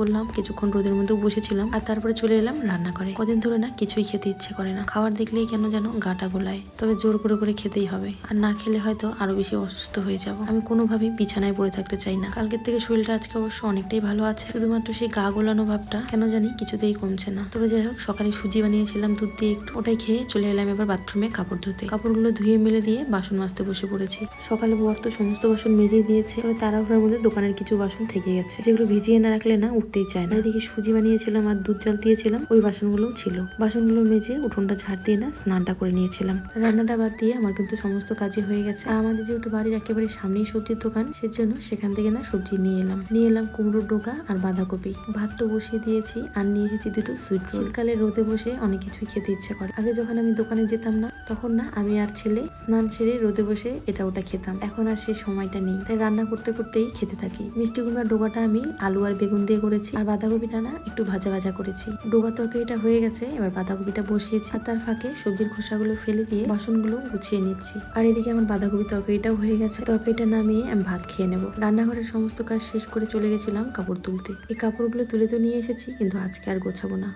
বললাম কিছুক্ষণ রোদের মধ্যে বসেছিলাম আর তারপরে চলে এলাম রান্না করে। কদিন ধরে না কিছুই খেতে ইচ্ছে করে না, খাবার দেখলেই কেন যেন গাটা গোলায়। তবে জোর করে করে খেতেই হবে, আর না খেলে হয়তো আরো বেশি অসুস্থ হয়ে যাব। আমি কোনোভাবেই বিছানায় পড়ে থাকতে চাই না। কালকের থেকে শরীরটা আজকে অবশ্য অনেকটাই ভালো আছে, শুধুমাত্র সেই গা গোলানো ভাবটা কেন জানি কিছুতেই কমছে না। তবে যাই হোক, সকালে সুজি বানিয়েছিলাম দুধ দিয়ে একটু, ওটাই খেয়ে চলে এলাম এবার বাথরুমে কাপড় ধুতে। কাপড়গুলো ধুয়ে মেলে দিয়ে বাসন মাজতে বসে পড়েছি। সকালে বর তো সমস্ত বাসন মেজে দিয়েছে, তবে তাড়াহুড়োর মধ্যে দোকানের কিছু বাসন থেকে গেছে, যেগুলো ভিজিয়ে না রাখলে না উঠতেই চায় না। এদিকে সুজি বানিয়েছিলাম আর দুধ জাল দিয়েছিলাম, ওই বাসনগুলোও ছিল। বাসনগুলো মেজে উঠোনটা ঝাড় দিয়ে না স্নানটা করে নিয়েছিলাম। রান্নাটা বাদ দিয়ে আমার কিন্তু সমস্ত কাজই হয়ে গেছে। আর আমাদের যেহেতু বাড়ির একেবারে সামনেই সবজির দোকান, সেজন্য সেখান থেকে না সবজি নিয়ে এলাম কুমড়োর ডোকা আর বাঁধাকপি। ভাত তো বসিয়ে দিয়েছি, আর নিয়ে এসেছি দুটো সুইট রোল। শীতকালে রোদে বসে অনেক কিছুই খেতে ইচ্ছে করে। আগে যখন আমি দোকানে যেতাম না, তখন না আমি আর ছেলে স্নান সেরে রোদে বসে এটা ওটা খেতাম। এখন আর সেই সময়টা নেই, তাই রান্না করতে করতেই খেতে থাকি। মিষ্টি কুমড়ার ডোকাটা আমি আলু আর বেগুন দিয়ে করেছি, আর বাঁধাকপিটা না একটু ভাজা ভাজা করেছি। ডোকা তরকারিটা হয়ে গেছে, এবার বাঁধাকপিটা বসিয়েছি, আর তার ফাঁকে সবজির খোসাগুলো ফেলে দিয়ে বাসনগুলো গুছিয়ে নিচ্ছি। আর এদিকে আমার বাঁধাকপি তরকারিটাও হয়ে গেছে। তরকারিটা নামিয়ে আমি ভাত খেয়ে নেবো। রান্নাঘরের সমস্ত কাজ শেষ করে চলে গেছিলাম কাপড় তুলতে। এই কাপড়গুলো তুলে তো নিয়ে এসেছি, কিন্তু আজকে আর গোছাবো না।